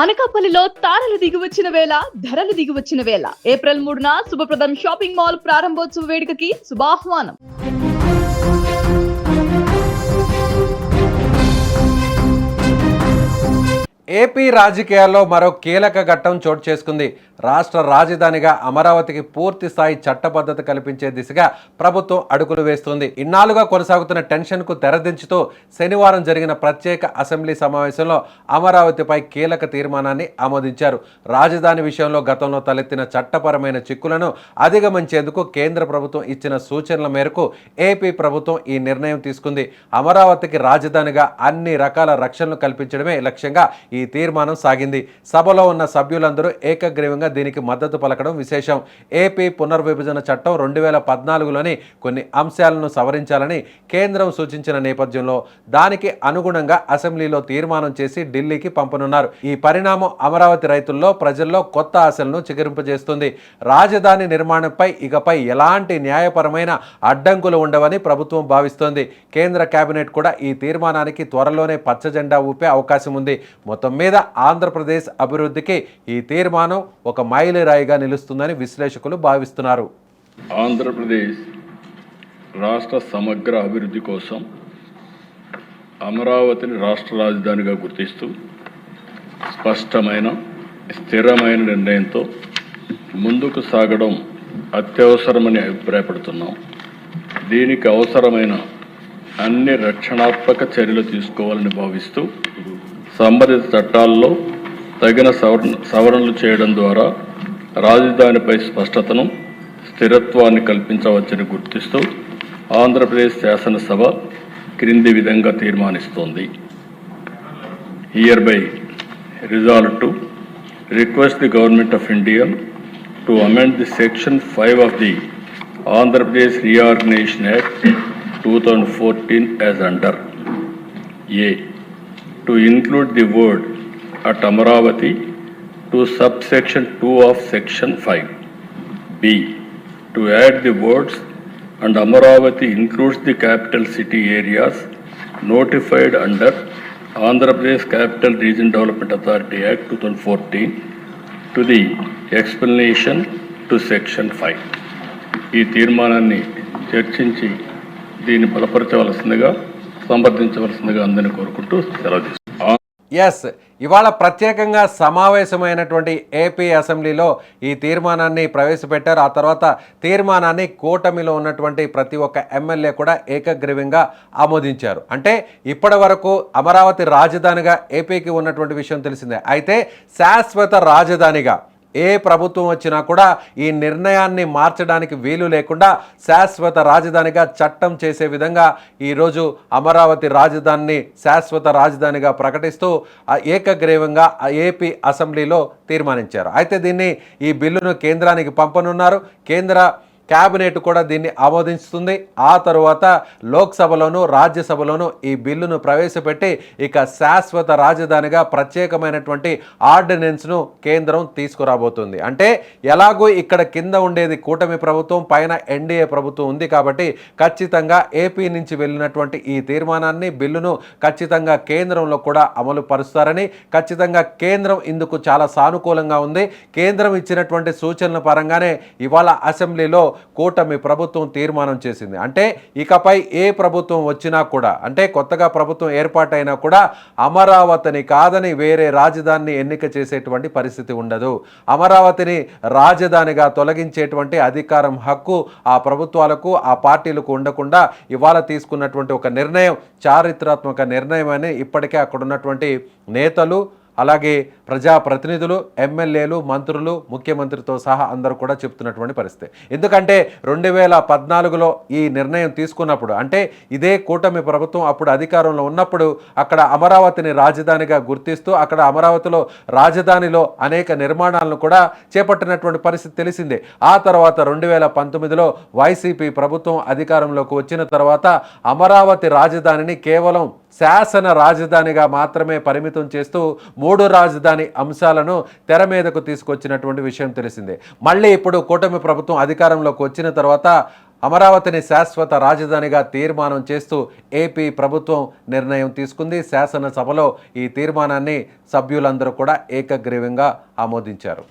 అనకాపల్లిలో తారలు దిగివచ్చిన వేళ ధరలు దిగివచ్చిన వేళ ఏప్రిల్ 3న శుభప్రదం షాపింగ్ మాల్ ప్రారంభోత్సవ వేడుకకి శుభాహ్వానం. ఏపీ రాజకీయాల్లో మరో కీలక ఘట్టం చోటు చేసుకుంది. రాష్ట్ర రాజధానిగా అమరావతికి పూర్తి స్థాయి చట్టబద్ధత కల్పించే దిశగా ప్రభుత్వం అడుగులు వేస్తుంది. ఇన్నాళ్లుగా కొనసాగుతున్న టెన్షన్కు తెరదించుతూ శనివారం జరిగిన ప్రత్యేక అసెంబ్లీ సమావేశంలో అమరావతిపై కీలక తీర్మానాన్ని ఆమోదించారు. రాజధాని విషయంలో గతంలో తలెత్తిన చట్టపరమైన చిక్కులను అధిగమించేందుకు కేంద్ర ప్రభుత్వం ఇచ్చిన సూచనల మేరకు ఏపీ ప్రభుత్వం ఈ నిర్ణయం తీసుకుంది. అమరావతికి రాజధానిగా అన్ని రకాల రక్షణలు కల్పించడమే లక్ష్యంగా ఈ తీర్మానం సాగింది. సభలో ఉన్న సభ్యులందరూ ఏకగ్రీవంగా దీనికి మద్దతు పలకడం విశేషం. ఏపీ పునర్విభజన చట్టం 2014లోని కొన్ని అంశాలను సవరించాలని కేంద్రం సూచించిన నేపథ్యంలో దానికి అనుగుణంగా అసెంబ్లీలో తీర్మానం చేసి ఢిల్లీకి పంపనున్నారు. ఈ పరిణామం అమరావతి రైతుల్లో ప్రజల్లో కొత్త ఆశలను చిగురింపజేస్తుంది. రాజధాని నిర్మాణంపై ఇకపై ఎలాంటి న్యాయపరమైన అడ్డంకులు ఉండవని ప్రభుత్వం భావిస్తోంది. కేంద్ర కేబినెట్ కూడా ఈ తీర్మానానికి త్వరలోనే పచ్చజెండా ఊపే అవకాశం ఉంది. మొత్తం మీద ఆంధ్రప్రదేశ్ అభివృద్ధికి ఈ తీర్మానం ఒక మైలురాయిగా నిలుస్తుందని విశ్లేషకులు భావిస్తున్నారు. ఆంధ్రప్రదేశ్ రాష్ట్ర సమగ్ర అభివృద్ధి కోసం అమరావతిని రాష్ట్ర రాజధానిగా గుర్తిస్తూ స్పష్టమైన స్థిరమైన నిర్ణయంతో ముందుకు సాగడం అత్యవసరమని అభిప్రాయపడుతున్నాం. దీనికి అవసరమైన అన్ని రక్షణాత్మక చర్యలు తీసుకోవాలని భావిస్తూ సంబంధిత చట్టాల్లో తగిన సవరణలు చేయడం ద్వారా రాజధానిపై స్పష్టతను స్థిరత్వాన్ని కల్పించవచ్చని గుర్తిస్తూ ఆంధ్రప్రదేశ్ శాసనసభ క్రింది విధంగా తీర్మానిస్తోంది. హియర్బై resolve to request the government of India to amend the section 5 of the Andhra Pradesh reorganisation act 2014 as under A. To include the word at Amaravati to subsection 2 of section 5. B. To add the words and Amaravati includes the capital city areas notified under Andhra Pradesh Capital Region Development Authority Act 2014 to the explanation to section 5. ఈ తీర్మానాన్ని చర్చించి దీన్ని బలపరచవలసిందిగా సంప్రదించవలసిందిగా అందరినీ కోరుకుంటూ సెలవు. ఇవాళ ప్రత్యేకంగా సమావేశమైనటువంటి AP అసెంబ్లీలో ఈ తీర్మానాన్ని ప్రవేశపెట్టారు. ఆ తర్వాత తీర్మానాన్ని కూటమిలో ఉన్నటువంటి ప్రతి ఒక్క ఎమ్మెల్యే కూడా ఏకగ్రీవంగా ఆమోదించారు. అంటే ఇప్పటి వరకు అమరావతి రాజధానిగా ఏపీకి ఉన్నటువంటి విషయం తెలిసిందే. అయితే శాశ్వత రాజధానిగా ఏ ప్రభుత్వం వచ్చినా కూడా ఈ నిర్ణయాన్ని మార్చడానికి వీలు లేకుండా శాశ్వత రాజధానిగా చట్టం చేసే విధంగా ఈరోజు అమరావతి రాజధానిని శాశ్వత రాజధానిగా ప్రకటిస్తూ ఏకగ్రీవంగా ఏపీ అసెంబ్లీలో తీర్మానించారు. అయితే దీన్ని ఈ బిల్లును కేంద్రానికి పంపనున్నారు. కేంద్ర క్యాబినెట్ కూడా దీన్ని ఆమోదిస్తుంది. ఆ తరువాత లోక్సభలోను రాజ్యసభలోను ఈ బిల్లును ప్రవేశపెట్టి ఇక శాశ్వత రాజధానిగా ప్రత్యేకమైనటువంటి ఆర్డినెన్స్ను కేంద్రం తీసుకురాబోతుంది. అంటే ఎలాగూ ఇక్కడ కింద ఉండేది కూటమి ప్రభుత్వం, పైన ఎన్డీఏ ప్రభుత్వం ఉంది కాబట్టి ఖచ్చితంగా ఏపీ నుంచి వెళ్ళినటువంటి ఈ తీర్మానాన్ని బిల్లును ఖచ్చితంగా కేంద్రంలో కూడా అమలు పరుస్తారని, ఖచ్చితంగా కేంద్రం ఇందుకు చాలా సానుకూలంగా ఉంది. కేంద్రం ఇచ్చినటువంటి సూచనల పరంగానే ఇవాళ అసెంబ్లీలో కూటమి ప్రభుత్వం తీర్మానం చేసింది. అంటే ఇకపై ఏ ప్రభుత్వం వచ్చినా కూడా, అంటే కొత్తగా ప్రభుత్వం ఏర్పాటైనా కూడా అమరావతిని కాదని వేరే రాజధానిని ఎన్నిక చేసేటువంటి పరిస్థితి ఉండదు. అమరావతిని రాజధానిగా తొలగించేటువంటి అధికారం, హక్కు ఆ ప్రభుత్వాలకు, ఆ పార్టీలకు ఉండకుండా ఇవాళ తీసుకున్నటువంటి ఒక నిర్ణయం చారిత్రాత్మక నిర్ణయం అని ఇప్పటికే అక్కడ ఉన్నటువంటి నేతలు, అలాగే ప్రజాప్రతినిధులు, ఎమ్మెల్యేలు, మంత్రులు, ముఖ్యమంత్రితో సహా అందరూ కూడా చెప్తున్నటువంటి పరిస్థితి. ఎందుకంటే 2014లో ఈ నిర్ణయం తీసుకున్నప్పుడు, అంటే ఇదే కూటమి ప్రభుత్వం అప్పుడు అధికారంలో ఉన్నప్పుడు అక్కడ అమరావతిని రాజధానిగా గుర్తిస్తూ అక్కడ అమరావతిలో రాజధానిలో అనేక నిర్మాణాలను కూడా చేపట్టినటువంటి పరిస్థితి తెలిసిందే. ఆ తర్వాత 2019లో వైసీపీ ప్రభుత్వం అధికారంలోకి వచ్చిన తర్వాత అమరావతి రాజధానిని కేవలం శాసన రాజధానిగా మాత్రమే పరిమితం చేస్తూ 3 రాజధాని అంశాలను తెర మీదకు తీసుకొచ్చినటువంటి విషయం తెలిసిందే. మళ్ళీ ఇప్పుడు కూటమి ప్రభుత్వం అధికారంలోకి వచ్చిన తర్వాత అమరావతిని శాశ్వత రాజధానిగా తీర్మానం చేస్తూ ఏపీ ప్రభుత్వం నిర్ణయం తీసుకుంది. శాసనసభలో ఈ తీర్మానాన్ని సభ్యులందరూ కూడా ఏకగ్రీవంగా ఆమోదించారు.